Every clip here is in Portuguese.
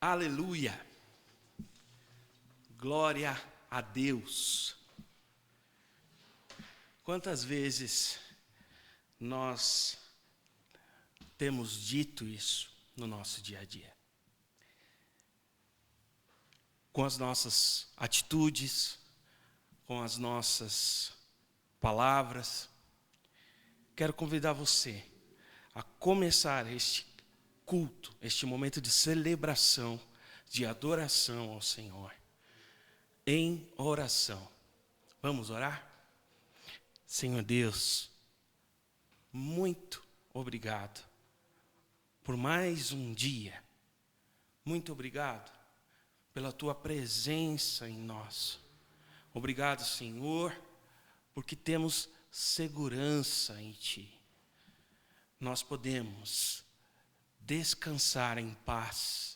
Aleluia! Glória a Deus! Quantas vezes nós temos dito isso no nosso dia a dia? Com as nossas atitudes, com as nossas palavras. Quero convidar você a começar este culto, este momento de celebração, de adoração ao Senhor, em oração. Vamos orar? Senhor Deus, muito obrigado por mais um dia. Muito obrigado pela tua presença em nós. Obrigado, Senhor, porque temos segurança em ti. Nós podemos descansar em paz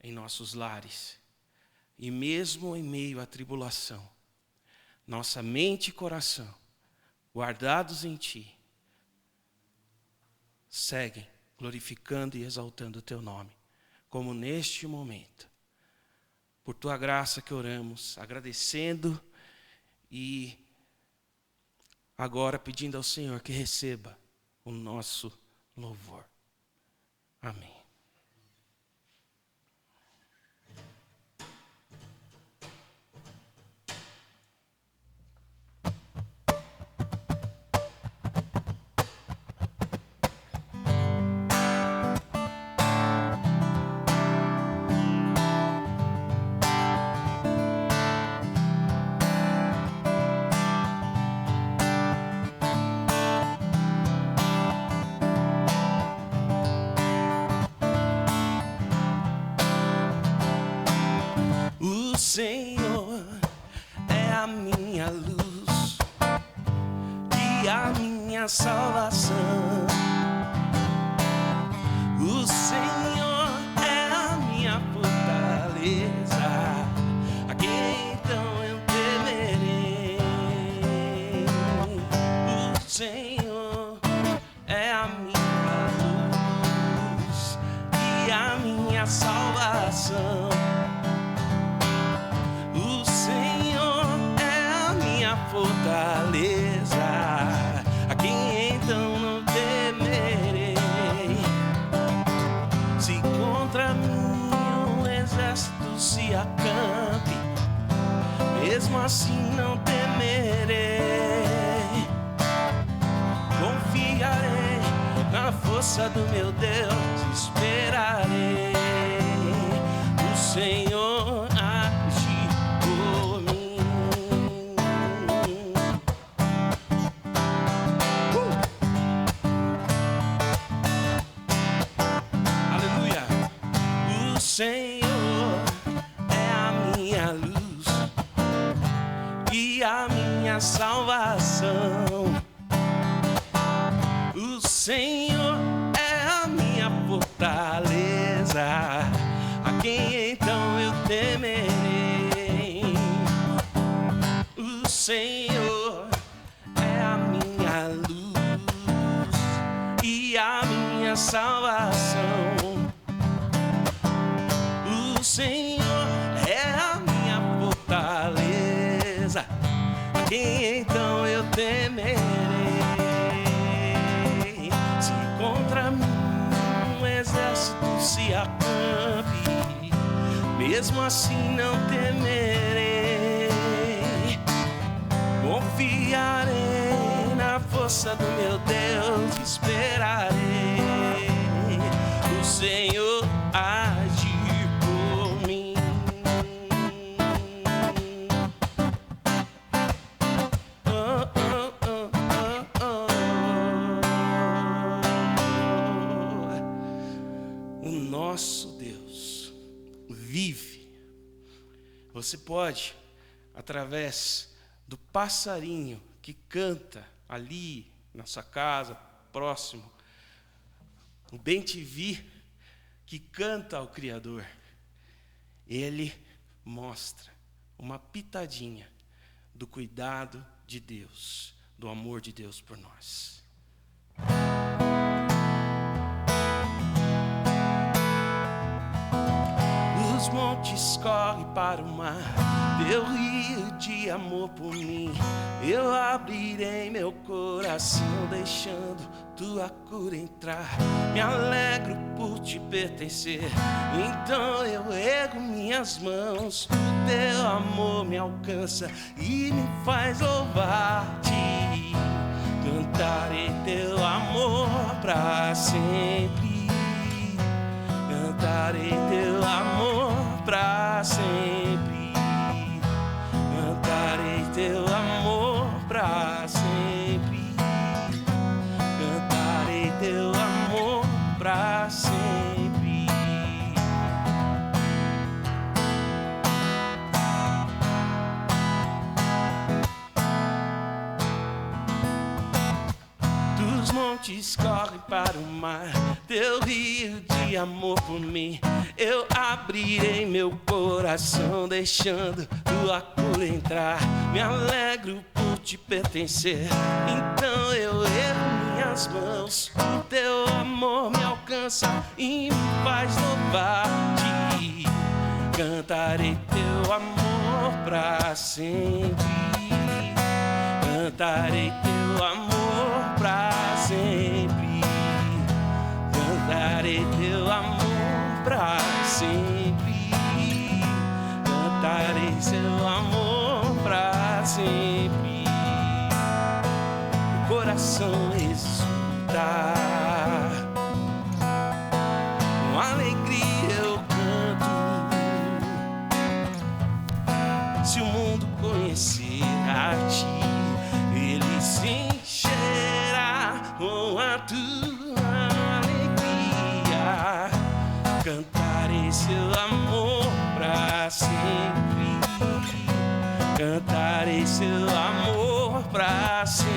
em nossos lares. E mesmo em meio à tribulação, nossa mente e coração, guardados em ti, seguem glorificando e exaltando o teu nome, como neste momento. Por tua graça que oramos, agradecendo e agora pedindo ao Senhor que receba o nosso louvor. Amém. O Senhor é a minha luz e a minha salvação. O Senhor é a minha fortaleza, a quem então eu temerei. O Senhor é a minha luz e a minha salvação. Fortaleza, a quem então não temerei. Se contra mim um exército se acampe, mesmo assim não temerei. Confiarei na força do meu Deus, esperarei. O Senhor age por mim. O Senhor é a minha luz e a minha salvação. O Senhor é a minha fortaleza, a quem então eu temerei. O Senhor é a minha luz e a minha salvação. O Senhor é a minha fortaleza, a quem então eu temerei. Se contra mim um exército se acampe, mesmo assim não temerei. Confiarei na força do meu Deus, esperarei. O Senhor age por mim. O nosso Deus vive. Você pode, através do passarinho que canta ali na sua casa, próximo, o bem-te-vi que canta ao Criador, ele mostra uma pitadinha do cuidado de Deus, do amor de Deus por nós. montes corre para o mar, teu rio de amor por mim. Eu abrirei meu coração, deixando tua cura entrar. Me alegro por te pertencer, então eu ergo minhas mãos. O teu amor me alcança e me faz louvar-te. Cantarei teu amor pra sempre. Cantarei teu amor pra sempre. Cantarei teu amor pra sempre. Cantarei teu amor pra sempre. Dos montes correm para o mar, teu rio de amor por mim. Eu abrirei meu coração, deixando tua cura entrar. Me alegro por te pertencer, então eu ergo minhas mãos. O teu amor me alcança e me faz louvar-te. Cantarei teu amor pra sempre. Cantarei teu amor pra sempre. Cantarei teu amor pra sempre. Cantarei seu amor pra sempre. O coração exulta, com alegria eu canto. Se o mundo conhecer a ti, ele se encherá com a tua alegria. Cantarei seu amor pra sempre. Cantarei seu amor pra sempre.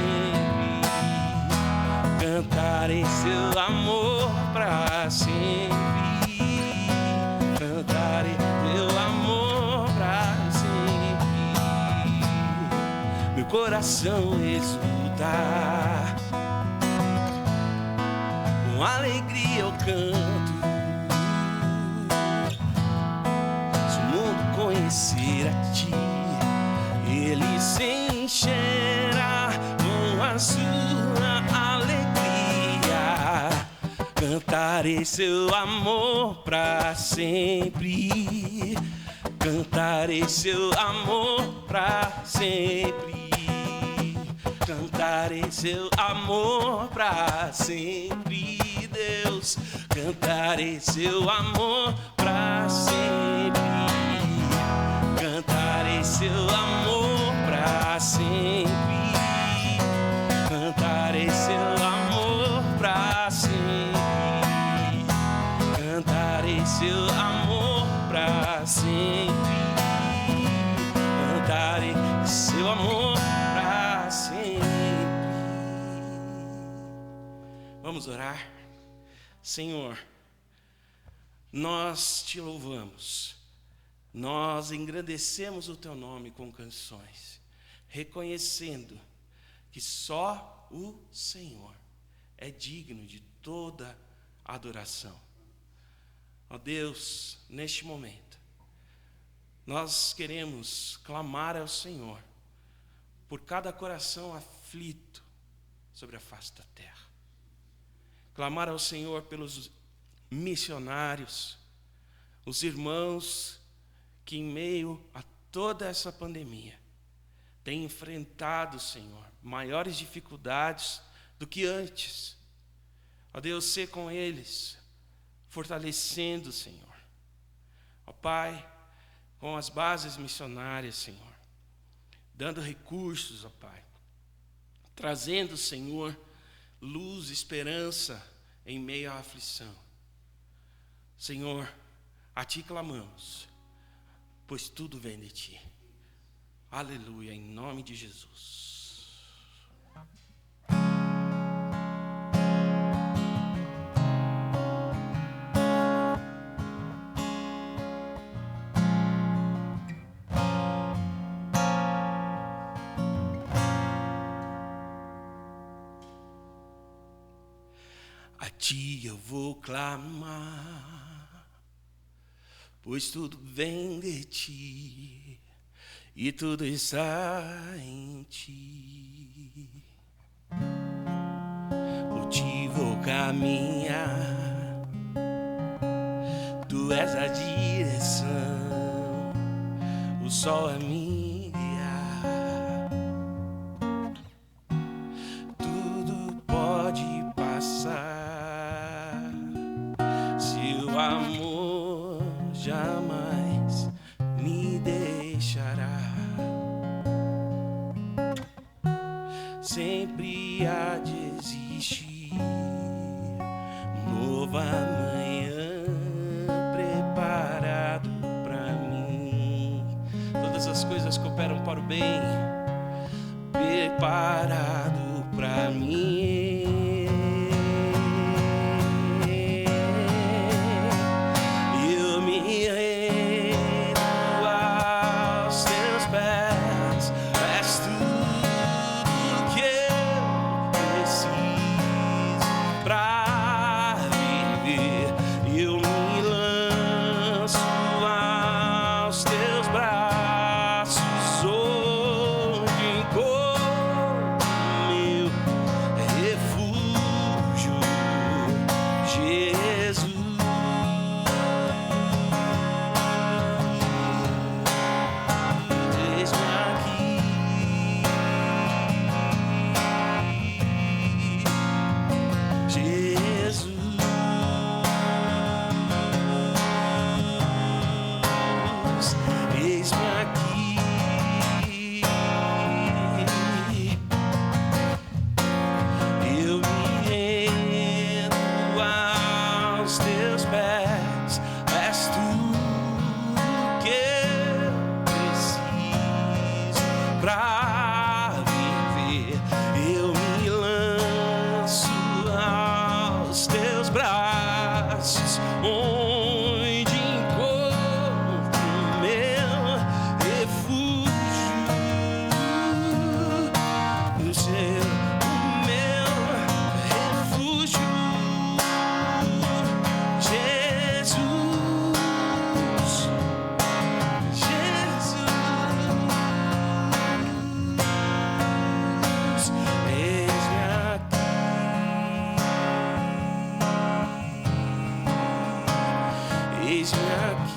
Cantarei seu amor pra sempre. Cantarei teu amor pra sempre. Meu coração exulta, com alegria eu canto. Se o mundo conhecer a ti, ele se encherá com a sua alegria. Cantarei seu amor pra sempre. Cantarei seu amor pra sempre. Cantarei seu amor pra sempre, Deus. Cantarei seu amor pra sempre. Cantarei seu amor pra sempre. Cantarei seu amor pra sempre. Cantarei seu amor pra sempre. Cantarei seu amor pra sempre. Vamos orar. Senhor, nós te louvamos, nós engrandecemos o teu nome com canções, reconhecendo que só o Senhor é digno de toda adoração. Ó Deus, neste momento, nós queremos clamar ao Senhor por cada coração aflito sobre a face da terra. Clamar ao Senhor pelos missionários, os irmãos que em meio a toda essa pandemia têm enfrentado, Senhor, maiores dificuldades do que antes. Ó Deus, sê com eles, fortalecendo, Senhor. Ó Pai, com as bases missionárias, Senhor, dando recursos, ó Pai, trazendo, Senhor, luz, esperança em meio à aflição. Senhor, a Ti clamamos, pois tudo vem de Ti. Aleluia, em nome de Jesus. A Ti eu vou clamar, pois tudo vem de ti e tudo está em ti. Por ti vou caminhar, tu és a direção, o sol é me guiar. Tudo pode passar, seu amor jamais me deixará. Sempre há de existir nova manhã preparado pra mim. Todas as coisas cooperam para o bem, preparado pra mim. Eu me rendo aos teus pés, és tudo que eu preciso pra viver. Eu me lanço aos teus braços, onde encontro meu refúgio, Jesus. Eis-me aqui, Jesus. Eis-me aqui, eu me rendo aos teus pés, és tudo que eu preciso pra viver. Eu me lanço aos teus braços, onde encontro meu refúgio, no seu meu refúgio, Jesus, Jesus. Eis-me aqui, eis-me aqui.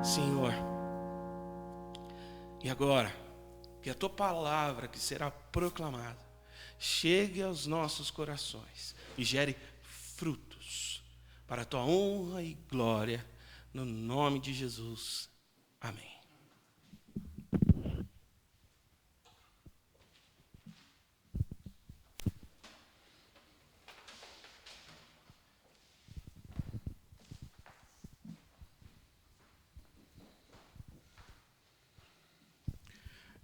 Senhor, e agora, que a tua palavra que será proclamada chegue aos nossos corações e gere frutos para a tua honra e glória, no nome de Jesus. Amém.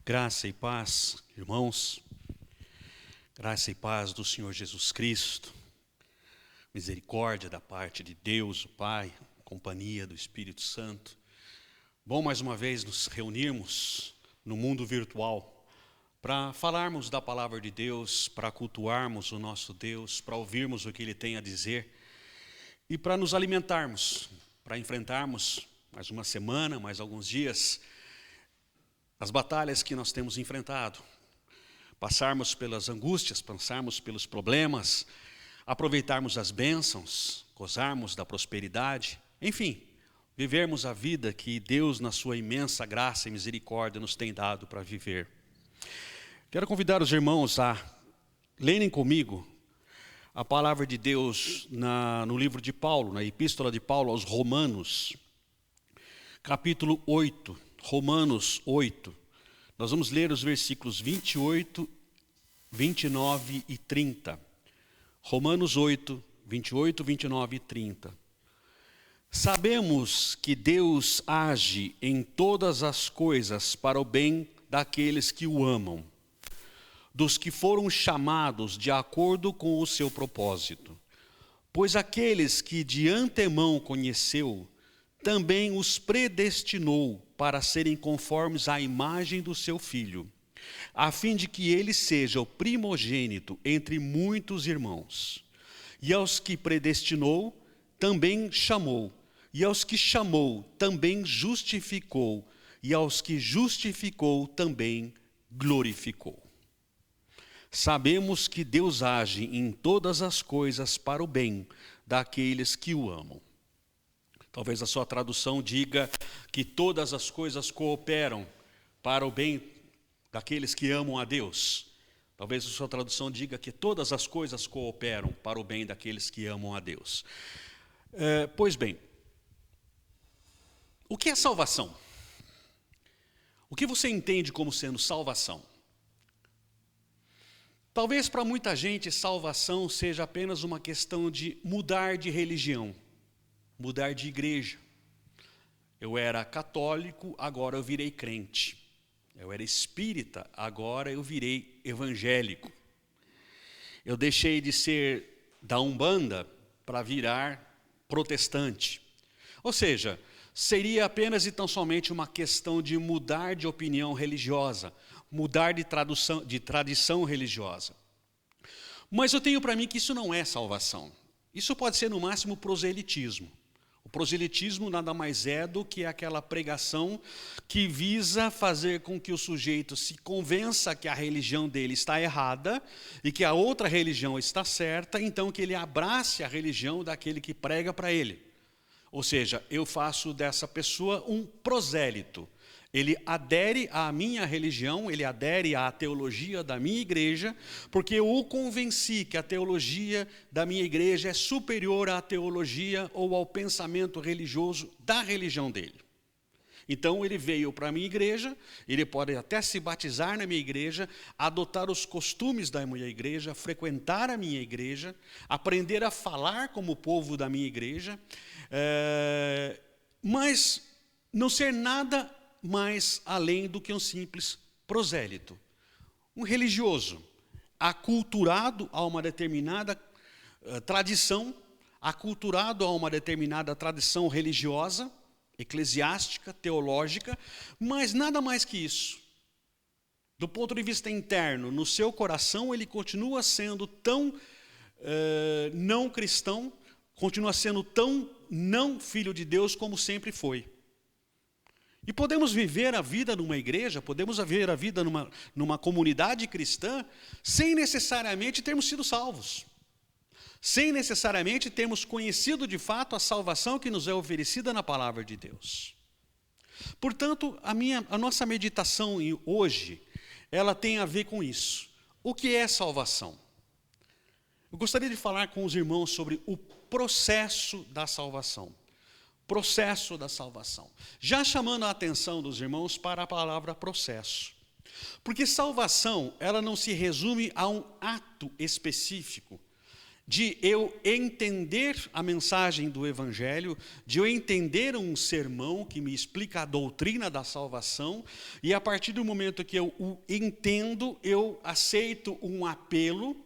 Graça e paz, irmãos, graça e paz do Senhor Jesus Cristo, misericórdia da parte de Deus, o Pai, companhia do Espírito Santo. Bom mais uma vez nos reunirmos no mundo virtual para falarmos da palavra de Deus, para cultuarmos o nosso Deus, para ouvirmos o que Ele tem a dizer e para nos alimentarmos, para enfrentarmos mais uma semana, mais alguns dias, as batalhas que nós temos enfrentado, passarmos pelas angústias, passarmos pelos problemas, aproveitarmos as bênçãos, gozarmos da prosperidade, enfim, vivermos a vida que Deus, na sua imensa graça e misericórdia, nos tem dado para viver. Quero convidar os irmãos a lerem comigo a palavra de Deus no livro de Paulo, na epístola de Paulo aos Romanos, capítulo 8. Romanos 8, nós vamos ler os versículos 28, 29 e 30. Romanos 8, 28, 29 e 30. Sabemos que Deus age em todas as coisas para o bem daqueles que o amam, dos que foram chamados de acordo com o seu propósito. Pois aqueles que de antemão conheceu, também os predestinou para serem conformes à imagem do seu Filho, a fim de que ele seja o primogênito entre muitos irmãos. E aos que predestinou, também chamou. E aos que chamou, também justificou. E aos que justificou, também glorificou. Sabemos que Deus age em todas as coisas para o bem daqueles que o amam. Talvez a sua tradução diga que todas as coisas cooperam para o bem daqueles que amam a Deus. Talvez a sua tradução diga que todas as coisas cooperam para o bem daqueles que amam a Deus. Pois bem, o que é salvação? O que você entende como sendo salvação? Talvez para muita gente salvação seja apenas uma questão de mudar de religião, mudar de igreja. Eu era católico, agora eu virei crente. Eu era espírita, agora eu virei evangélico. Eu deixei de ser da Umbanda para virar protestante. Ou seja, seria apenas e tão somente uma questão de mudar de opinião religiosa, mudar de tradição religiosa. Mas eu tenho para mim que isso não é salvação. Isso pode ser no máximo proselitismo. O proselitismo nada mais é do que aquela pregação que visa fazer com que o sujeito se convença que a religião dele está errada e que a outra religião está certa, então que ele abrace a religião daquele que prega para ele. Ou seja, eu faço dessa pessoa um prosélito. Ele adere à minha religião, ele adere à teologia da minha igreja, porque eu o convenci que a teologia da minha igreja é superior à teologia ou ao pensamento religioso da religião dele. Então ele veio para a minha igreja, ele pode até se batizar na minha igreja, adotar os costumes da minha igreja, frequentar a minha igreja, aprender a falar como o povo da minha igreja, mas não ser nada mais além do que um simples prosélito. Um religioso, aculturado a uma determinada tradição, aculturado a uma determinada tradição religiosa, eclesiástica, teológica, mas nada mais que isso. Do ponto de vista interno, no seu coração, ele continua sendo tão não cristão, continua sendo tão não filho de Deus como sempre foi. E podemos viver a vida numa igreja, podemos viver a vida numa comunidade cristã, sem necessariamente termos sido salvos. Sem necessariamente termos conhecido de fato a salvação que nos é oferecida na palavra de Deus. Portanto, a nossa meditação hoje, ela tem a ver com isso. O que é salvação? Eu gostaria de falar com os irmãos sobre o processo da salvação. Processo da salvação. Já chamando a atenção dos irmãos para a palavra processo. Porque salvação, ela não se resume a um ato específico de eu entender a mensagem do Evangelho, de eu entender um sermão que me explica a doutrina da salvação, e a partir do momento que eu o entendo, eu aceito um apelo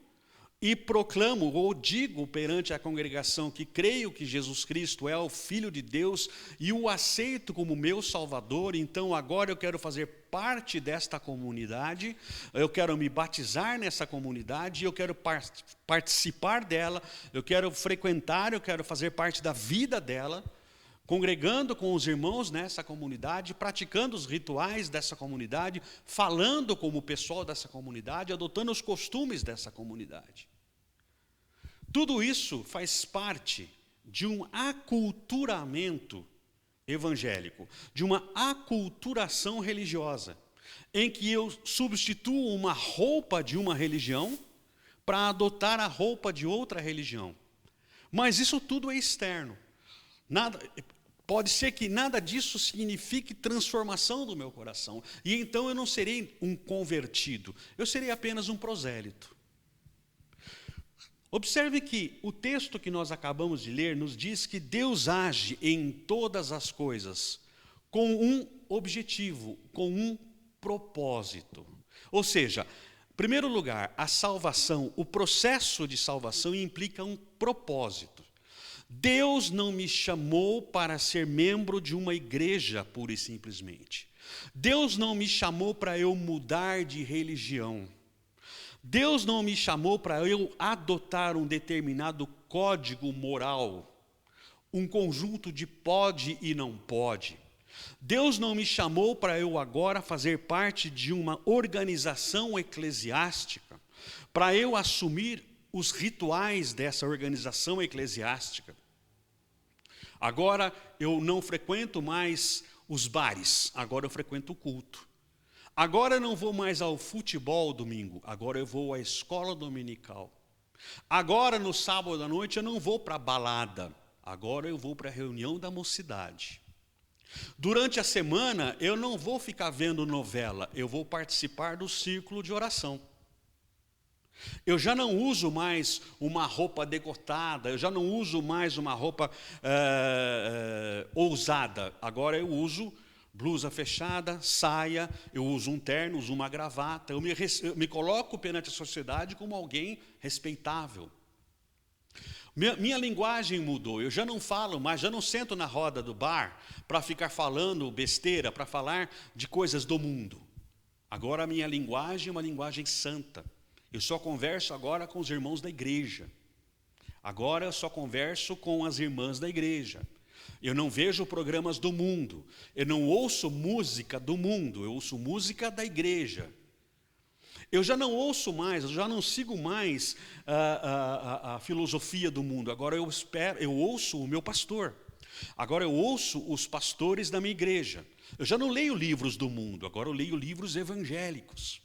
e proclamo ou digo perante a congregação que creio que Jesus Cristo é o Filho de Deus e o aceito como meu Salvador, então agora eu quero fazer parte desta comunidade, eu quero me batizar nessa comunidade, eu quero participar dela, eu quero frequentar, eu quero fazer parte da vida dela, congregando com os irmãos nessa comunidade, praticando os rituais dessa comunidade, falando como o pessoal dessa comunidade, adotando os costumes dessa comunidade. Tudo isso faz parte de um aculturamento evangélico, de uma aculturação religiosa, em que eu substituo uma roupa de uma religião para adotar a roupa de outra religião. Mas isso tudo é externo. Pode ser que nada disso signifique transformação do meu coração. E então eu não serei um convertido, eu serei apenas um prosélito. Observe que o texto que nós acabamos de ler nos diz que Deus age em todas as coisas com um objetivo, com um propósito. Ou seja, em primeiro lugar, a salvação, o processo de salvação implica um propósito. Deus não me chamou para ser membro de uma igreja, pura e simplesmente. Deus não me chamou para eu mudar de religião. Deus não me chamou para eu adotar um determinado código moral, um conjunto de pode e não pode. Deus não me chamou para eu agora fazer parte de uma organização eclesiástica, para eu assumir os rituais dessa organização eclesiástica. Agora eu não frequento mais os bares, agora eu frequento o culto. Agora eu não vou mais ao futebol domingo, agora eu vou à escola dominical. Agora no sábado à noite eu não vou para a balada, agora eu vou para a reunião da mocidade. Durante a semana eu não vou ficar vendo novela, eu vou participar do círculo de oração. Eu já não uso mais uma roupa decotada, eu já não uso mais uma roupa ousada. Agora eu uso blusa fechada, saia, eu uso um terno, uso uma gravata. Eu me coloco perante a sociedade como alguém respeitável. Minha linguagem mudou, eu já não falo mais, já não sento na roda do bar para ficar falando besteira, para falar de coisas do mundo. Agora a minha linguagem é uma linguagem santa. Eu só converso agora com os irmãos da igreja. Agora eu só converso com as irmãs da igreja. Eu não vejo programas do mundo. Eu não ouço música do mundo. Eu ouço música da igreja. Eu já não ouço mais, eu já não sigo mais a filosofia do mundo. Agora eu ouço o meu pastor. Agora eu ouço os pastores da minha igreja. Eu já não leio livros do mundo. Agora eu leio livros evangélicos.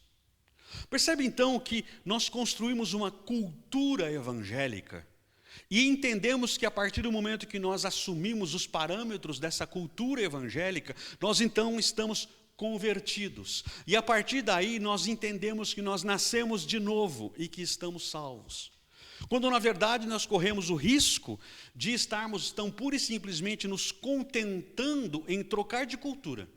Percebe então que nós construímos uma cultura evangélica e entendemos que a partir do momento que nós assumimos os parâmetros dessa cultura evangélica, nós então estamos convertidos. E a partir daí nós entendemos que nós nascemos de novo e que estamos salvos. Quando na verdade nós corremos o risco de estarmos tão pura e simplesmente nos contentando em trocar de cultura,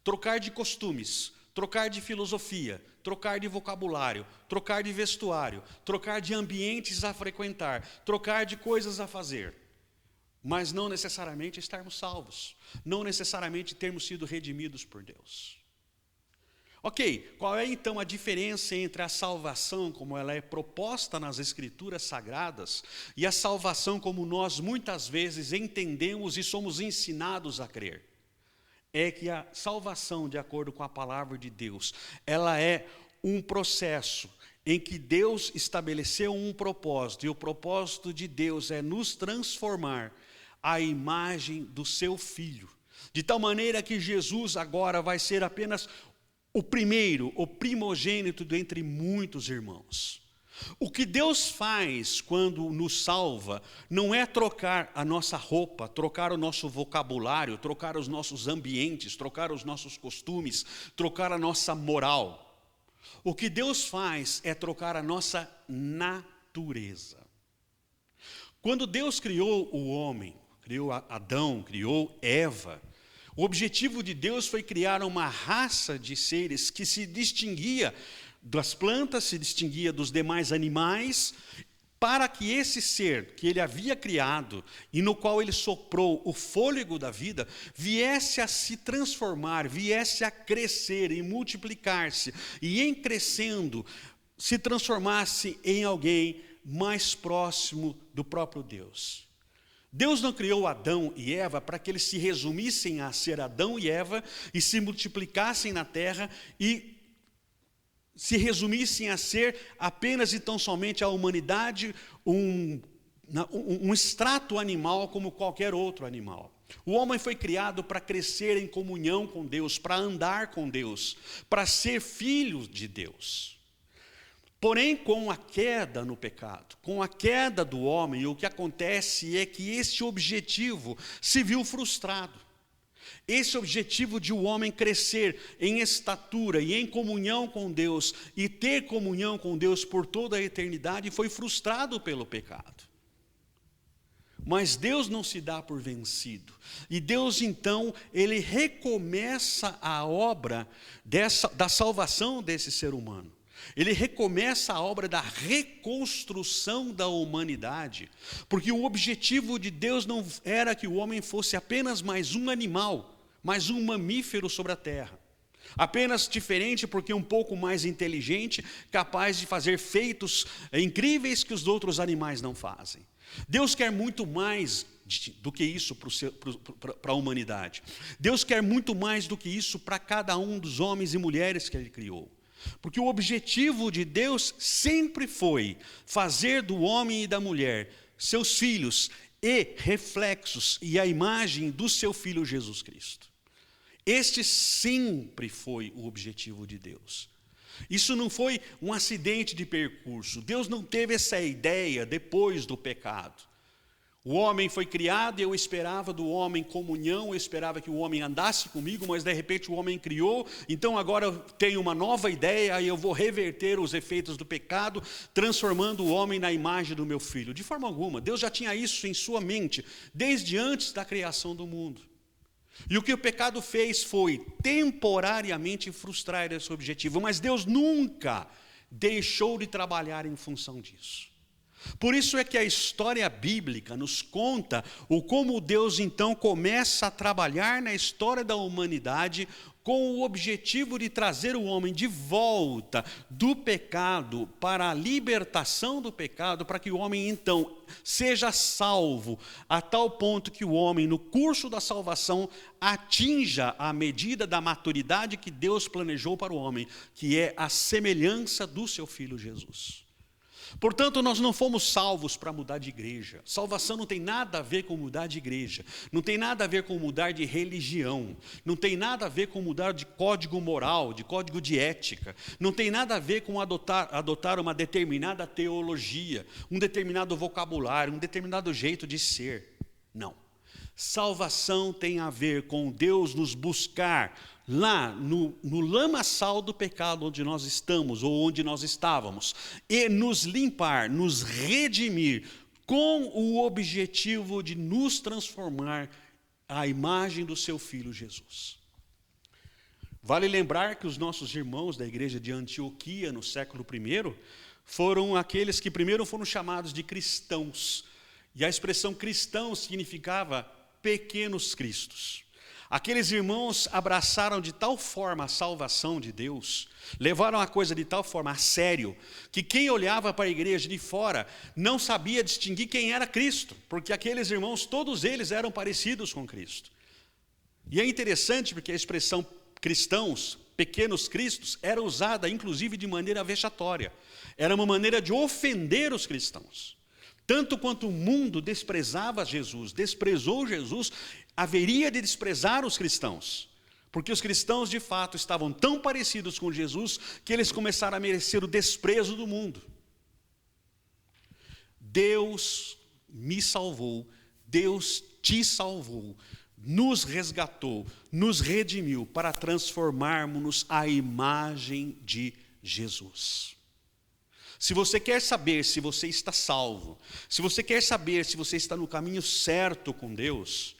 trocar de costumes, trocar de filosofia, trocar de vocabulário, trocar de vestuário, trocar de ambientes a frequentar, trocar de coisas a fazer, mas não necessariamente estarmos salvos, não necessariamente termos sido redimidos por Deus. Ok, qual é então a diferença entre a salvação como ela é proposta nas Escrituras Sagradas e a salvação como nós muitas vezes entendemos e somos ensinados a crer? É que a salvação, de acordo com a palavra de Deus, ela é um processo em que Deus estabeleceu um propósito, e o propósito de Deus é nos transformar à imagem do seu Filho, de tal maneira que Jesus agora vai ser apenas o primeiro, o primogênito dentre muitos irmãos. O que Deus faz quando nos salva não é trocar a nossa roupa, trocar o nosso vocabulário, trocar os nossos ambientes, trocar os nossos costumes, trocar a nossa moral. O que Deus faz é trocar a nossa natureza. Quando Deus criou o homem, criou Adão, criou Eva, o objetivo de Deus foi criar uma raça de seres que se distinguia das plantas, se distinguia dos demais animais, para que esse ser que ele havia criado e no qual ele soprou o fôlego da vida, viesse a se transformar, viesse a crescer e multiplicar-se, e em crescendo, se transformasse em alguém mais próximo do próprio Deus. Deus não criou Adão e Eva para que eles se resumissem a ser Adão e Eva e se multiplicassem na terra e se resumissem a ser apenas e tão somente a humanidade, um extrato animal como qualquer outro animal. O homem foi criado para crescer em comunhão com Deus, para andar com Deus, para ser filho de Deus. Porém, com a queda no pecado, com a queda do homem, o que acontece é que esse objetivo se viu frustrado. Esse objetivo de o homem crescer em estatura e em comunhão com Deus e ter comunhão com Deus por toda a eternidade foi frustrado pelo pecado. Mas Deus não se dá por vencido. E Deus então, ele recomeça a obra da salvação desse ser humano. Ele recomeça a obra da reconstrução da humanidade, porque o objetivo de Deus não era que o homem fosse apenas mais um animal, mas um mamífero sobre a terra. Apenas diferente porque um pouco mais inteligente, capaz de fazer feitos incríveis que os outros animais não fazem. Deus quer muito mais do que isso para a humanidade. Deus quer muito mais do que isso para cada um dos homens e mulheres que Ele criou. Porque o objetivo de Deus sempre foi fazer do homem e da mulher seus filhos e reflexos e a imagem do seu Filho Jesus Cristo. Este sempre foi o objetivo de Deus. Isso não foi um acidente de percurso. Deus não teve essa ideia depois do pecado. O homem foi criado e eu esperava do homem comunhão, eu esperava que o homem andasse comigo, mas de repente o homem criou, então agora eu tenho uma nova ideia e eu vou reverter os efeitos do pecado, transformando o homem na imagem do meu filho. De forma alguma, Deus já tinha isso em sua mente, desde antes da criação do mundo. E o que o pecado fez foi temporariamente frustrar esse objetivo, mas Deus nunca deixou de trabalhar em função disso. Por isso é que a história bíblica nos conta como Deus então começa a trabalhar na história da humanidade com o objetivo de trazer o homem de volta do pecado para a libertação do pecado, para que o homem então seja salvo a tal ponto que o homem no curso da salvação atinja a medida da maturidade que Deus planejou para o homem, que é a semelhança do seu Filho Jesus. Portanto, nós não fomos salvos para mudar de igreja. Salvação não tem nada a ver com mudar de igreja, não tem nada a ver com mudar de religião, não tem nada a ver com mudar de código moral, de código de ética, não tem nada a ver com adotar uma determinada teologia, um determinado vocabulário, um determinado jeito de ser. Não. Salvação tem a ver com Deus nos buscar lá no lamaçal do pecado onde nós estamos ou onde nós estávamos e nos limpar, nos redimir com o objetivo de nos transformar à imagem do seu Filho Jesus. Vale lembrar que os nossos irmãos da igreja de Antioquia no século I foram aqueles que primeiro foram chamados de cristãos, e a expressão cristão significava pequenos cristos. Aqueles irmãos abraçaram de tal forma a salvação de Deus, levaram a coisa de tal forma a sério, que quem olhava para a igreja de fora não sabia distinguir quem era Cristo, porque aqueles irmãos, todos eles eram parecidos com Cristo. E é interessante porque a expressão cristãos, pequenos cristos, era usada inclusive de maneira vexatória. Era uma maneira de ofender os cristãos. Tanto quanto o mundo desprezava Jesus, desprezou Jesus, haveria de desprezar os cristãos. Porque os cristãos, de fato, estavam tão parecidos com Jesus que eles começaram a merecer o desprezo do mundo. Deus me salvou, Deus te salvou, nos resgatou, nos redimiu para transformarmos-nos à imagem de Jesus. Se você quer saber se você está salvo, se você quer saber se você está no caminho certo com Deus,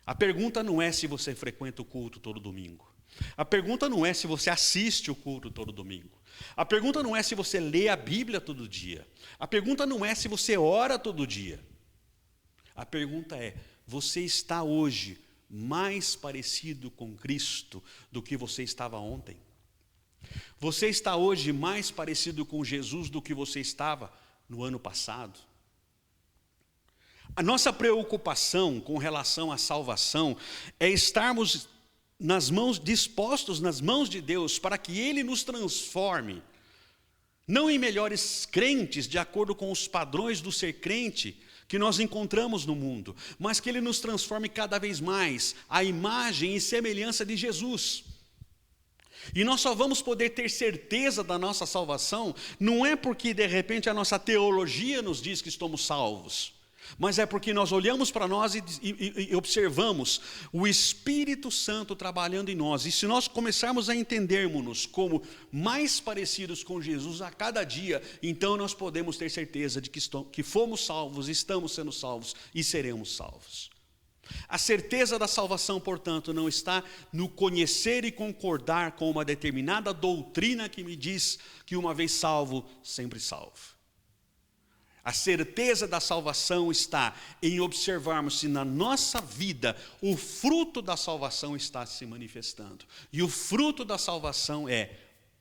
a pergunta não é se você frequenta o culto todo domingo. A pergunta não é se você assiste o culto todo domingo. A pergunta não é se você lê a Bíblia todo dia. A pergunta não é se você ora todo dia. A pergunta é, você está hoje mais parecido com Cristo do que você estava ontem? Você está hoje mais parecido com Jesus do que você estava no ano passado? A nossa preocupação com relação à salvação é estarmos dispostos nas mãos de Deus para que Ele nos transforme, não em melhores crentes de acordo com os padrões do ser crente que nós encontramos no mundo, mas que Ele nos transforme cada vez mais à imagem e semelhança de Jesus. E nós só vamos poder ter certeza da nossa salvação, não é porque de repente a nossa teologia nos diz que estamos salvos, mas é porque nós olhamos para nós e observamos o Espírito Santo trabalhando em nós. E se nós começarmos a entendermos-nos como mais parecidos com Jesus a cada dia, então nós podemos ter certeza de que fomos salvos, estamos sendo salvos e seremos salvos. A certeza da salvação, portanto, não está no conhecer e concordar com uma determinada doutrina que me diz que uma vez salvo, sempre salvo. A certeza da salvação está em observarmos se na nossa vida o fruto da salvação está se manifestando. E o fruto da salvação é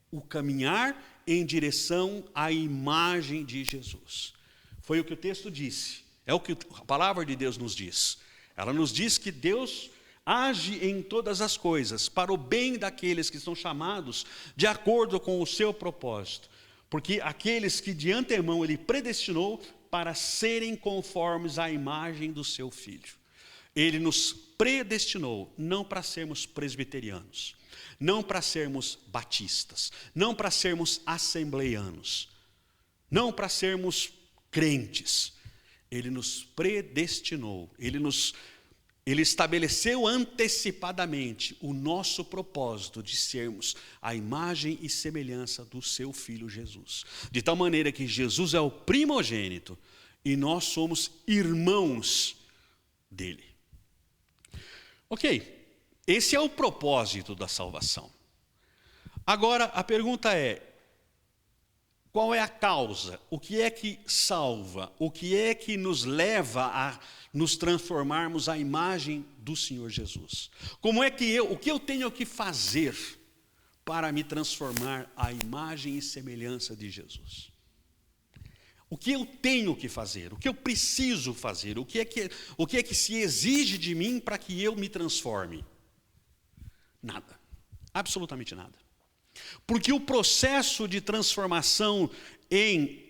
o caminhar em direção à imagem de Jesus. Foi o que o texto disse, é o que a palavra de Deus nos diz. Ela nos diz que Deus age em todas as coisas para o bem daqueles que são chamados de acordo com o seu propósito. Porque aqueles que de antemão Ele predestinou para serem conformes à imagem do seu Filho. Ele nos predestinou não para sermos presbiterianos, não para sermos batistas, não para sermos assembleianos, não para sermos crentes. Ele nos predestinou, Ele estabeleceu antecipadamente o nosso propósito de sermos a imagem e semelhança do seu Filho Jesus. De tal maneira que Jesus é o primogênito e nós somos irmãos dele. Ok, esse é o propósito da salvação. Agora a pergunta é, qual é a causa? O que é que salva? O que é que nos leva a nos transformarmos à imagem do Senhor Jesus? O que eu tenho que fazer para me transformar à imagem e semelhança de Jesus? O que eu tenho que fazer? O que eu preciso fazer? O que é que se exige de mim para que eu me transforme? Nada. Absolutamente nada. Porque o processo de transformação em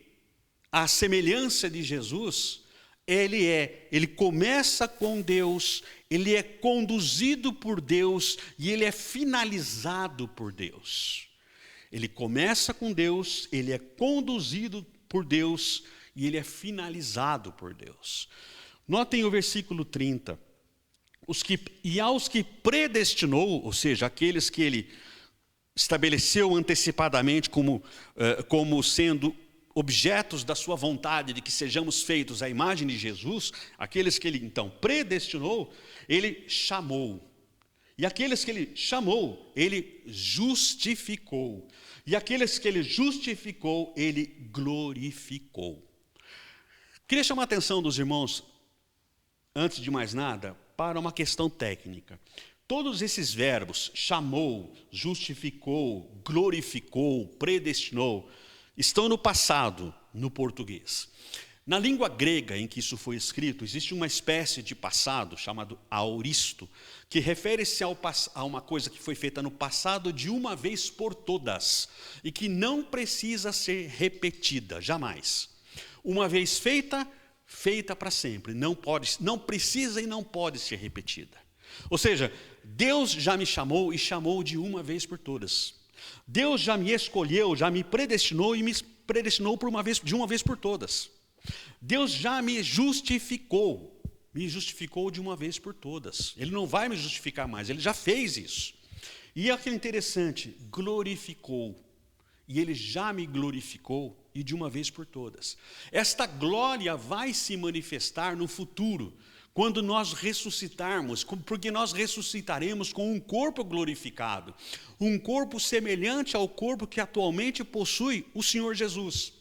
a semelhança de Jesus, ele começa com Deus, ele é conduzido por Deus e ele é finalizado por Deus. Ele começa com Deus, ele é conduzido por Deus e ele é finalizado por Deus. Notem o versículo 30. E aos que predestinou, ou seja, aqueles que ele estabeleceu antecipadamente como sendo objetos da sua vontade de que sejamos feitos à imagem de Jesus, aqueles que ele então predestinou, ele chamou. E aqueles que ele chamou, ele justificou. E aqueles que ele justificou, ele glorificou. Queria chamar a atenção dos irmãos, antes de mais nada, para uma questão técnica. Todos esses verbos, chamou, justificou, glorificou, predestinou, estão no passado, no português. Na língua grega em que isso foi escrito, existe uma espécie de passado chamado aoristo, que refere-se a uma coisa que foi feita no passado de uma vez por todas, e que não precisa ser repetida, jamais. Uma vez feita, feita para sempre, não precisa e não pode ser repetida. Ou seja, Deus já me chamou e chamou de uma vez por todas. Deus já me escolheu, já me predestinou e me predestinou de uma vez por todas. Deus já me justificou de uma vez por todas. Ele não vai me justificar mais, ele já fez isso. E é que é interessante, glorificou. E ele já me glorificou e de uma vez por todas. Esta glória vai se manifestar no futuro, quando nós ressuscitarmos, porque nós ressuscitaremos com um corpo glorificado, um corpo semelhante ao corpo que atualmente possui o Senhor Jesus.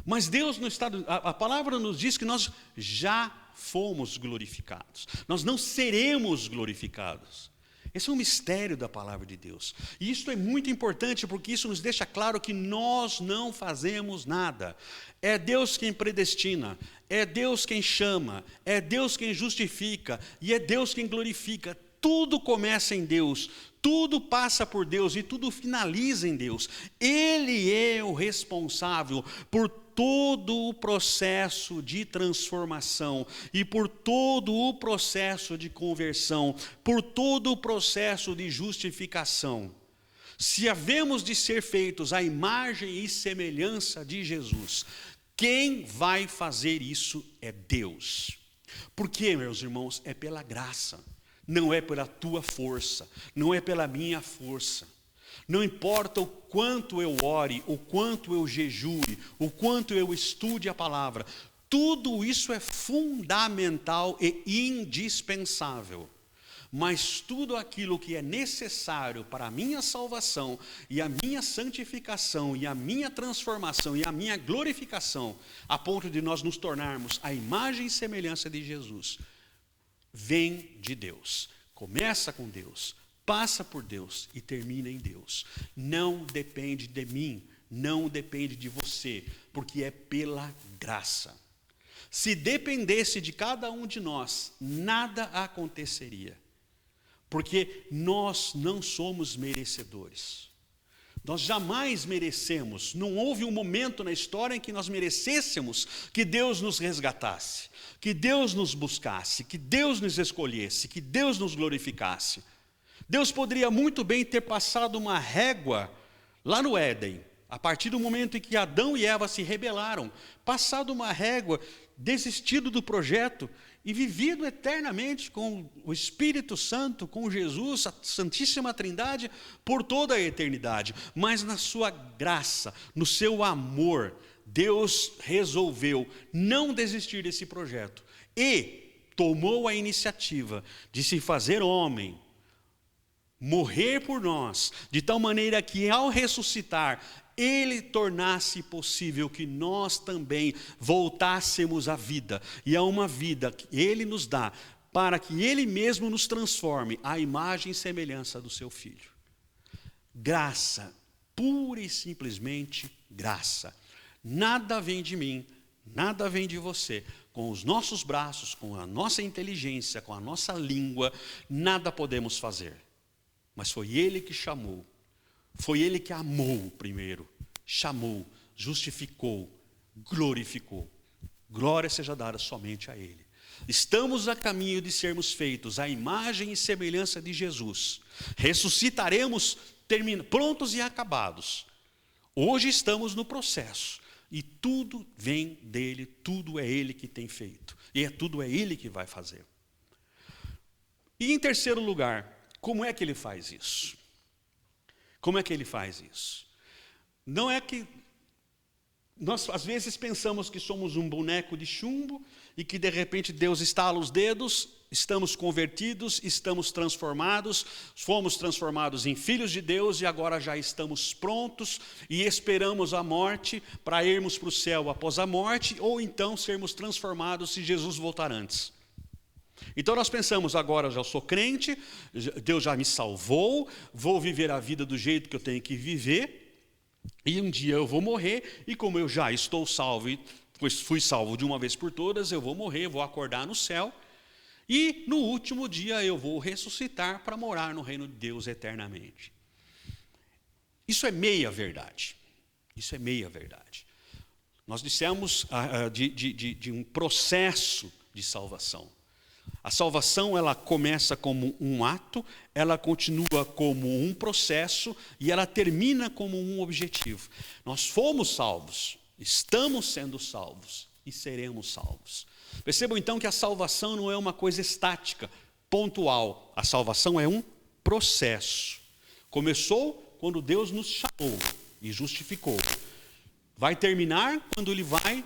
Mas Deus não está, a palavra nos diz que nós já fomos glorificados, nós não seremos glorificados. Esse é um mistério da palavra de Deus. E isso é muito importante porque isso nos deixa claro que nós não fazemos nada. É Deus quem predestina, é Deus quem chama, é Deus quem justifica e é Deus quem glorifica. Tudo começa em Deus, tudo passa por Deus e tudo finaliza em Deus. Ele é o responsável por todo o processo de transformação e por todo o processo de conversão, por todo o processo de justificação. Se havemos de ser feitos à imagem e semelhança de Jesus, quem vai fazer isso é Deus. Porque, meus irmãos, é pela graça, não é pela tua força, não é pela minha força. Não importa o quanto eu ore, o quanto eu jejue, o quanto eu estude a palavra, tudo isso é fundamental e indispensável. mas tudo aquilo que é necessário para a minha salvação e a minha santificação e a minha transformação e a minha glorificação, a ponto de nós nos tornarmos a imagem e semelhança de Jesus, vem de Deus. Começa com Deus, passa por Deus e termina em Deus. Não depende de mim, não depende de você, porque é pela graça. Se dependesse de cada um de nós, nada aconteceria. Porque nós não somos merecedores. Nós jamais merecemos. Não houve um momento na história em que nós merecêssemos que Deus nos resgatasse, que Deus nos buscasse, que Deus nos escolhesse, que Deus nos glorificasse. Deus poderia muito bem ter passado uma régua lá no Éden, a partir do momento em que Adão e Eva se rebelaram, passado uma régua, desistido do projeto e vivido eternamente com o Espírito Santo, com Jesus, a Santíssima Trindade, por toda a eternidade. Mas na sua graça, no seu amor, Deus resolveu não desistir desse projeto e tomou a iniciativa de se fazer homem, morrer por nós, de tal maneira que ao ressuscitar, Ele tornasse possível que nós também voltássemos à vida, e a uma vida que Ele nos dá, para que Ele mesmo nos transforme à imagem e semelhança do Seu Filho. Graça, pura e simplesmente graça. Nada vem de mim, nada vem de você. Com os nossos braços, com a nossa inteligência, com a nossa língua, nada podemos fazer. Mas foi Ele que chamou. Foi Ele que amou primeiro, chamou, justificou, glorificou. Glória seja dada somente a Ele. Estamos a caminho de sermos feitos à imagem e semelhança de Jesus. Ressuscitaremos prontos e acabados. Hoje estamos no processo. E tudo vem dEle, tudo é Ele que tem feito. E tudo é Ele que vai fazer. E em terceiro lugar, como é que Ele faz isso? Como é que Ele faz isso? Não é que nós às vezes pensamos que somos um boneco de chumbo e que de repente Deus estala os dedos, estamos convertidos, estamos transformados, fomos transformados em filhos de Deus e agora já estamos prontos e esperamos a morte para irmos para o céu após a morte ou então sermos transformados se Jesus voltar antes. Então nós pensamos, agora eu já sou crente, Deus já me salvou, vou viver a vida do jeito que eu tenho que viver, e um dia eu vou morrer, e como eu já estou salvo, e fui salvo de uma vez por todas, eu vou morrer, vou acordar no céu, e no último dia eu vou ressuscitar para morar no reino de Deus eternamente. Isso é meia verdade. Isso é meia verdade. Nós dissemos de um processo de salvação. A salvação, ela começa como um ato, ela continua como um processo e ela termina como um objetivo. Nós fomos salvos, estamos sendo salvos e seremos salvos. Percebam então que a salvação não é uma coisa estática, pontual. A salvação é um processo. Começou quando Deus nos chamou e justificou. Vai terminar quando Ele vai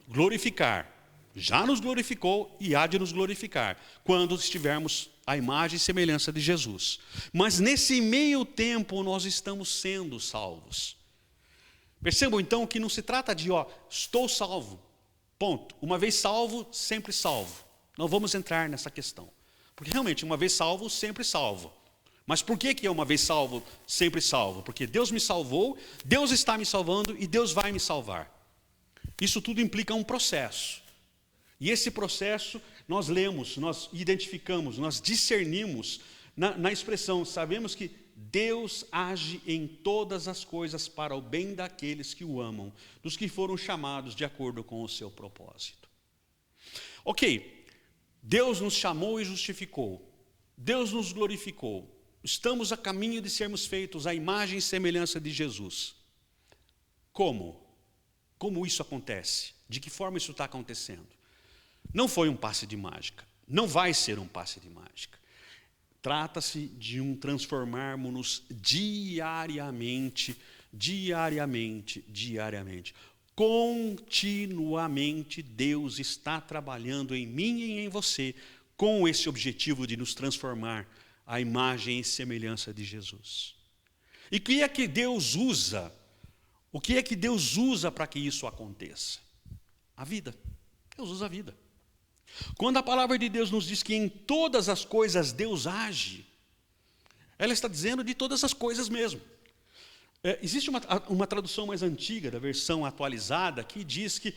glorificar. Já nos glorificou e há de nos glorificar, quando estivermos à imagem e semelhança de Jesus. Mas nesse meio tempo nós estamos sendo salvos. Percebam então que não se trata de, estou salvo, ponto. Uma vez salvo, sempre salvo. Não vamos entrar nessa questão. Porque realmente, uma vez salvo, sempre salvo. Mas por que é uma vez salvo, sempre salvo? Porque Deus me salvou, Deus está me salvando e Deus vai me salvar. Isso tudo implica um processo. E esse processo nós lemos, nós identificamos, nós discernimos na expressão, sabemos que Deus age em todas as coisas para o bem daqueles que o amam, dos que foram chamados de acordo com o seu propósito. Ok, Deus nos chamou e justificou, Deus nos glorificou, estamos a caminho de sermos feitos à imagem e semelhança de Jesus. Como? Como isso acontece? De que forma isso está acontecendo? Não foi um passe de mágica, não vai ser um passe de mágica. Trata-se de um transformarmos-nos diariamente. Continuamente Deus está trabalhando em mim e em você, com esse objetivo de nos transformar à imagem e semelhança de Jesus. E o que é que Deus usa? O que é que Deus usa para que isso aconteça? A vida. Deus usa a vida. Quando a palavra de Deus nos diz que em todas as coisas Deus age, ela está dizendo de todas as coisas mesmo. Existe uma tradução mais antiga, da versão atualizada, que diz que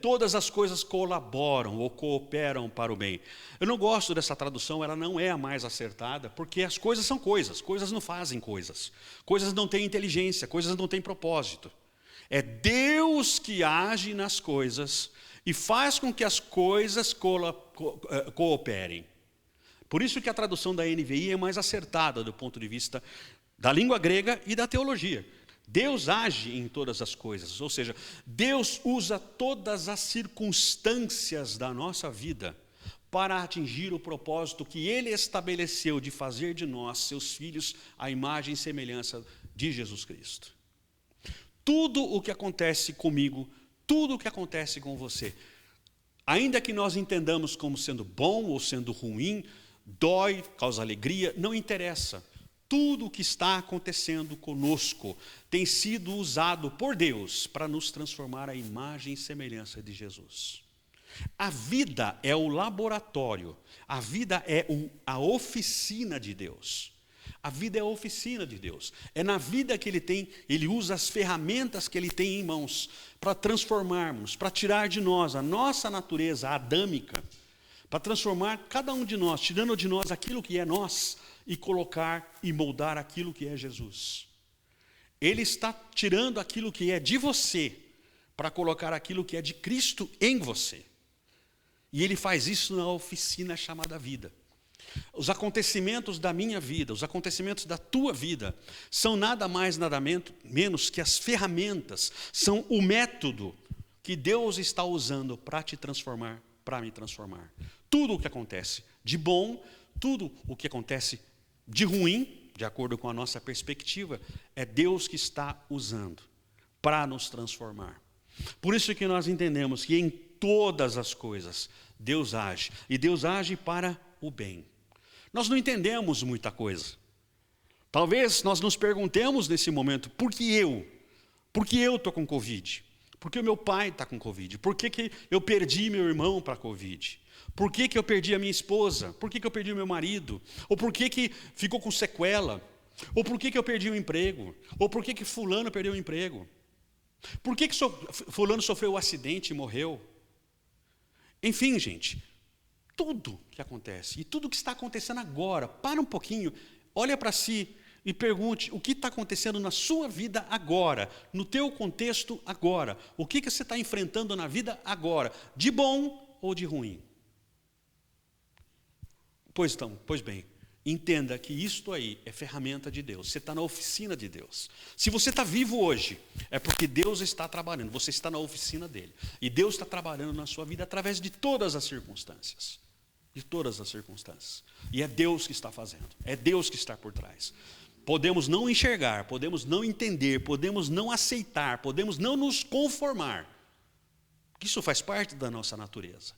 todas as coisas colaboram ou cooperam para o bem. Eu não gosto dessa tradução, ela não é a mais acertada, porque as coisas são coisas não fazem coisas. Coisas não têm inteligência, coisas não têm propósito. É Deus que age nas coisas e faz com que as coisas cooperem. Por isso que a tradução da NVI é mais acertada do ponto de vista da língua grega e da teologia. Deus age em todas as coisas, ou seja, Deus usa todas as circunstâncias da nossa vida para atingir o propósito que Ele estabeleceu de fazer de nós, seus filhos, a imagem e semelhança de Jesus Cristo. Tudo o que acontece comigo, tudo o que acontece com você, ainda que nós entendamos como sendo bom ou sendo ruim, dói, causa alegria, não interessa. Tudo o que está acontecendo conosco tem sido usado por Deus para nos transformar à imagem e semelhança de Jesus. A vida é o laboratório, a vida é a oficina de Deus. A vida é a oficina de Deus. É na vida que Ele usa as ferramentas que Ele tem em mãos para transformarmos, para tirar de nós a nossa natureza adâmica, para transformar cada um de nós, tirando de nós aquilo que é nós, e colocar e moldar aquilo que é Jesus. Ele está tirando aquilo que é de você para colocar aquilo que é de Cristo em você. E Ele faz isso na oficina chamada vida. Os acontecimentos da minha vida, os acontecimentos da tua vida, são nada mais, nada menos que as ferramentas, são o método que Deus está usando para te transformar, para me transformar. Tudo o que acontece de bom, tudo o que acontece de ruim, de acordo com a nossa perspectiva, é Deus que está usando para nos transformar. Por isso que nós entendemos que em todas as coisas Deus age, e Deus age para o bem. Nós não entendemos muita coisa. Talvez nós nos perguntemos nesse momento, por que eu? Por que eu estou com Covid? Por que o meu pai está com Covid? Por que eu perdi meu irmão para a Covid? Por que eu perdi a minha esposa? Por que eu perdi o meu marido? Ou por que ficou com sequela? Ou por que eu perdi o emprego? Ou por que fulano perdeu o emprego? Por que fulano sofreu um acidente e morreu? Enfim, gente, tudo que acontece, e tudo que está acontecendo agora, para um pouquinho, olha para si e pergunte o que está acontecendo na sua vida agora, no teu contexto agora. O que você está enfrentando na vida agora, de bom ou de ruim? Pois bem, entenda que isto aí é ferramenta de Deus. Você está na oficina de Deus. Se você está vivo hoje, é porque Deus está trabalhando. Você está na oficina dele. E Deus está trabalhando na sua vida através de todas as circunstâncias. De todas as circunstâncias. E é Deus que está fazendo. É Deus que está por trás. Podemos não enxergar, podemos não entender, podemos não aceitar, podemos não nos conformar. Isso faz parte da nossa natureza.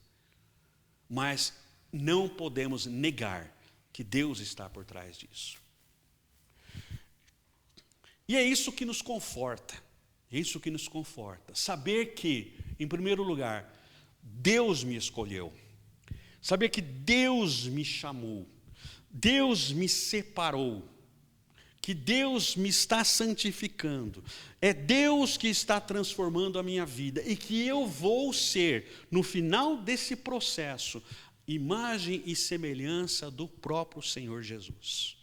Mas não podemos negar que Deus está por trás disso. E é isso que nos conforta. É isso que nos conforta. Saber que, em primeiro lugar, Deus me escolheu. Saber que Deus me chamou. Deus me separou. Que Deus me está santificando. É Deus que está transformando a minha vida. E que eu vou ser, no final desse processo, imagem e semelhança do próprio Senhor Jesus.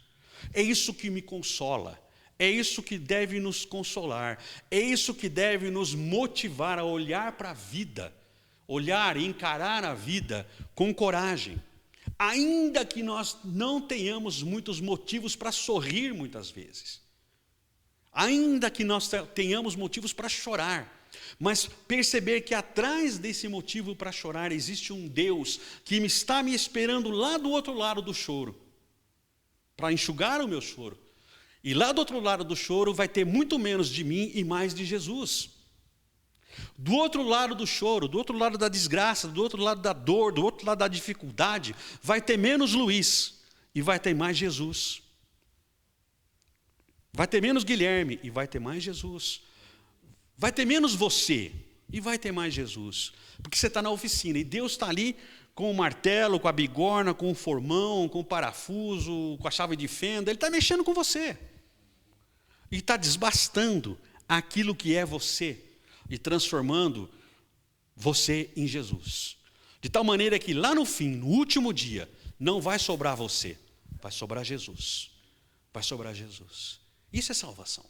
É isso que me consola, é isso que deve nos consolar, é isso que deve nos motivar a olhar para a vida, olhar e encarar a vida com coragem, ainda que nós não tenhamos muitos motivos para sorrir muitas vezes, ainda que nós tenhamos motivos para chorar, mas perceber que atrás desse motivo para chorar existe um Deus que está me esperando lá do outro lado do choro, para enxugar o meu choro. E lá do outro lado do choro vai ter muito menos de mim e mais de Jesus. Do outro lado do choro, do outro lado da desgraça, do outro lado da dor, do outro lado da dificuldade, vai ter menos Luiz e vai ter mais Jesus. Vai ter menos Guilherme e vai ter mais Jesus. Vai ter menos você e vai ter mais Jesus. Porque você está na oficina e Deus está ali com o martelo, com a bigorna, com o formão, com o parafuso, com a chave de fenda. Ele está mexendo com você. E está desbastando aquilo que é você e transformando você em Jesus. De tal maneira que lá no fim, no último dia, não vai sobrar você, vai sobrar Jesus. Vai sobrar Jesus. Isso é salvação.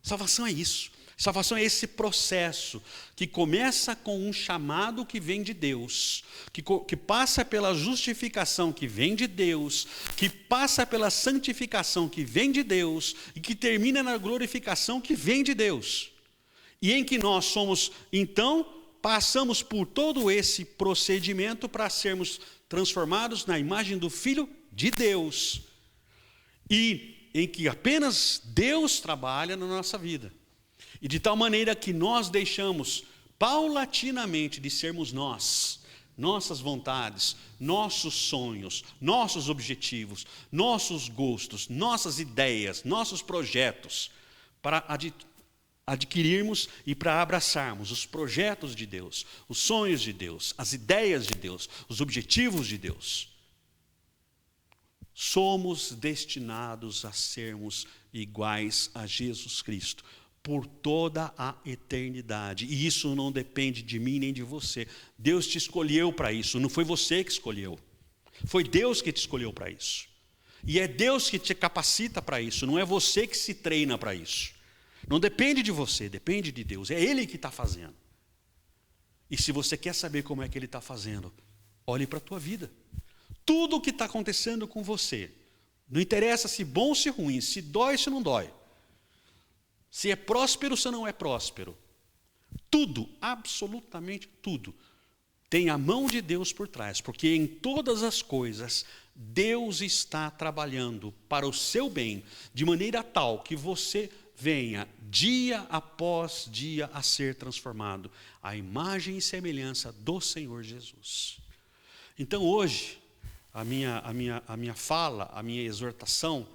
Salvação é isso. Salvação é esse processo que começa com um chamado que vem de Deus, que passa pela justificação que vem de Deus, que passa pela santificação que vem de Deus e que termina na glorificação que vem de Deus. E em que nós somos, então, passamos por todo esse procedimento para sermos transformados na imagem do Filho de Deus. E em que apenas Deus trabalha na nossa vida. E de tal maneira que nós deixamos paulatinamente de sermos nós, nossas vontades, nossos sonhos, nossos objetivos, nossos gostos, nossas ideias, nossos projetos, para adquirirmos e para abraçarmos os projetos de Deus, os sonhos de Deus, as ideias de Deus, os objetivos de Deus. Somos destinados a sermos iguais a Jesus Cristo por toda a eternidade. E isso não depende de mim nem de você. Deus te escolheu para isso, não foi você que escolheu. Foi Deus que te escolheu para isso. E é Deus que te capacita para isso, não é você que se treina para isso. Não depende de você, depende de Deus. É Ele que está fazendo. E se você quer saber como é que Ele está fazendo, olhe para a tua vida. Tudo o que está acontecendo com você, não interessa se bom ou se ruim, se dói ou se não dói, se é próspero ou se não é próspero, tudo, absolutamente tudo, tem a mão de Deus por trás, porque em todas as coisas, Deus está trabalhando para o seu bem, de maneira tal que você venha dia após dia a ser transformado à imagem e semelhança do Senhor Jesus. Então hoje, a minha fala, a minha exortação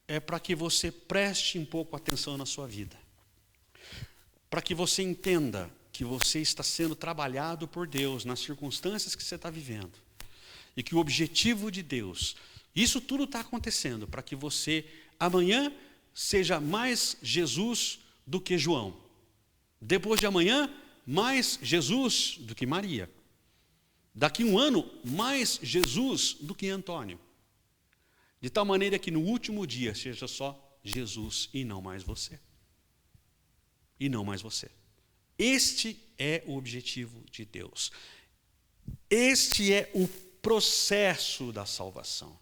é para que você preste um pouco atenção na sua vida. Para que você entenda que você está sendo trabalhado por Deus nas circunstâncias que você está vivendo. E que o objetivo de Deus, isso tudo está acontecendo para que você amanhã seja mais Jesus do que João. Depois de amanhã, mais Jesus do que Maria. Daqui um ano, mais Jesus do que Antônio. De tal maneira que no último dia seja só Jesus e não mais você. E não mais você. Este é o objetivo de Deus. Este é o processo da salvação.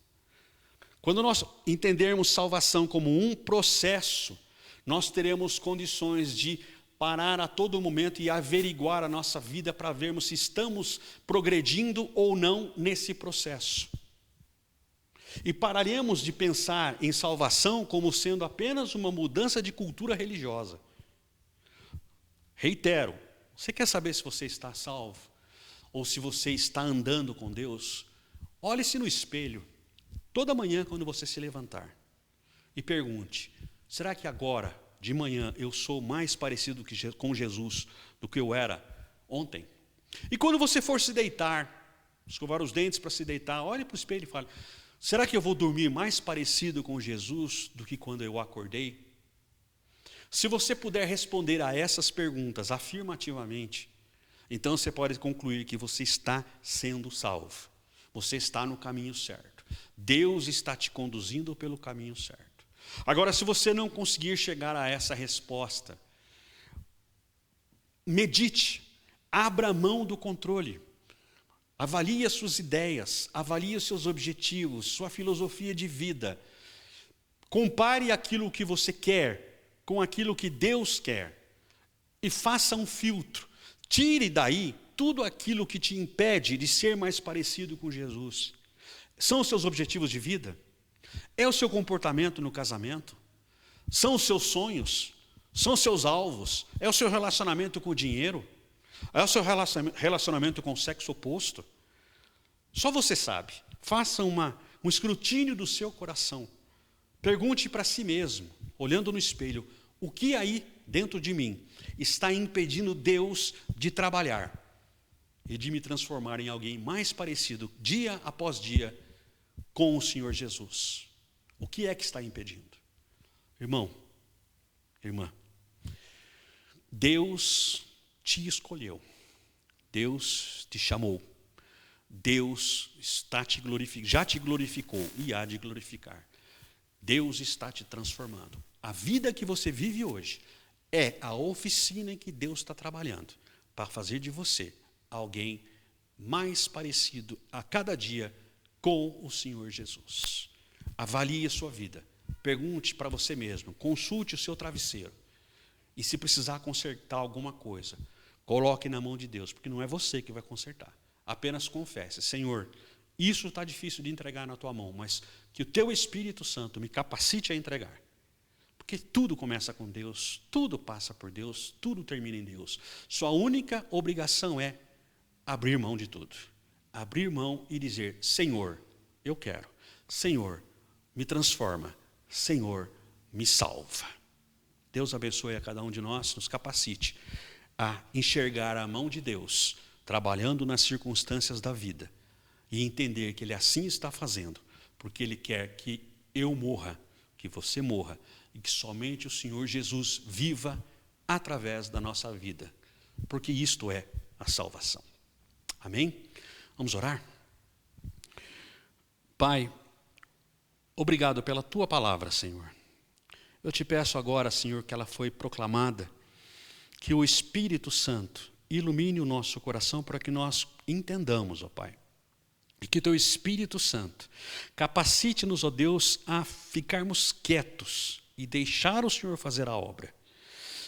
Quando nós entendermos salvação como um processo, nós teremos condições de parar a todo momento e averiguar a nossa vida para vermos se estamos progredindo ou não nesse processo. E pararemos de pensar em salvação como sendo apenas uma mudança de cultura religiosa. Reitero, você quer saber se você está salvo? Ou se você está andando com Deus? Olhe-se no espelho, toda manhã quando você se levantar. E pergunte, será que agora, de manhã, eu sou mais parecido com Jesus do que eu era ontem? E quando você for se deitar, escovar os dentes para se deitar, olhe para o espelho e fale, será que eu vou dormir mais parecido com Jesus do que quando eu acordei? Se você puder responder a essas perguntas afirmativamente, então você pode concluir que você está sendo salvo. Você está no caminho certo. Deus está te conduzindo pelo caminho certo. Agora, se você não conseguir chegar a essa resposta, medite, abra mão do controle. Avalie as suas ideias, avalie os seus objetivos, sua filosofia de vida. Compare aquilo que você quer com aquilo que Deus quer. E faça um filtro. Tire daí tudo aquilo que te impede de ser mais parecido com Jesus. São os seus objetivos de vida? É o seu comportamento no casamento? São os seus sonhos? São seus alvos? É o seu relacionamento com o dinheiro? É o seu relacionamento com o sexo oposto? Só você sabe. Faça um escrutínio do seu coração. Pergunte para si mesmo, olhando no espelho, o que aí dentro de mim está impedindo Deus de trabalhar e de me transformar em alguém mais parecido, dia após dia, com o Senhor Jesus? O que é que está impedindo? Irmão, irmã, Deus te escolheu, Deus te chamou, Deus já te glorificou e há de glorificar. Deus está te transformando. A vida que você vive hoje é a oficina em que Deus está trabalhando para fazer de você alguém mais parecido a cada dia com o Senhor Jesus. Avalie a sua vida. Pergunte para você mesmo. Consulte o seu travesseiro. E se precisar consertar alguma coisa, coloque na mão de Deus, porque não é você que vai consertar. Apenas confesse: Senhor, isso está difícil de entregar na tua mão, mas que o teu Espírito Santo me capacite a entregar. Porque tudo começa com Deus, tudo passa por Deus, tudo termina em Deus. Sua única obrigação é abrir mão de tudo. Abrir mão e dizer: Senhor, eu quero. Senhor, me transforma. Senhor, me salva. Deus abençoe a cada um de nós, nos capacite a enxergar a mão de Deus trabalhando nas circunstâncias da vida e entender que Ele assim está fazendo, porque Ele quer que eu morra, que você morra, e que somente o Senhor Jesus viva através da nossa vida, porque isto é a salvação. Amém? Vamos orar? Pai, obrigado pela Tua palavra, Senhor. Eu te peço agora, Senhor, que ela foi proclamada, que o Espírito Santo ilumine o nosso coração para que nós entendamos, ó Pai. E que Teu Espírito Santo capacite-nos, ó Deus, a ficarmos quietos e deixar o Senhor fazer a obra.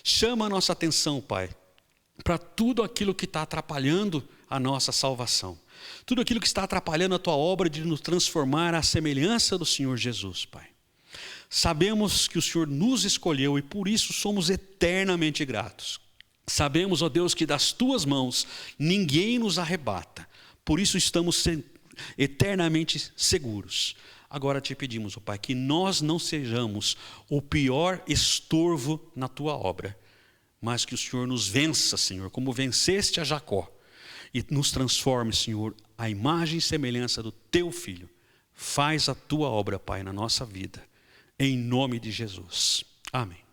Chama a nossa atenção, Pai, para tudo aquilo que está atrapalhando a nossa salvação. Tudo aquilo que está atrapalhando a Tua obra de nos transformar à semelhança do Senhor Jesus, Pai. Sabemos que o Senhor nos escolheu e por isso somos eternamente gratos. Sabemos, ó Deus, que das Tuas mãos ninguém nos arrebata. Por isso estamos eternamente seguros. Agora te pedimos, ó Pai, que nós não sejamos o pior estorvo na Tua obra, mas que o Senhor nos vença, Senhor, como venceste a Jacó, e nos transforme, Senhor, à imagem e semelhança do Teu Filho. Faz a Tua obra, Pai, na nossa vida, em nome de Jesus. Amém.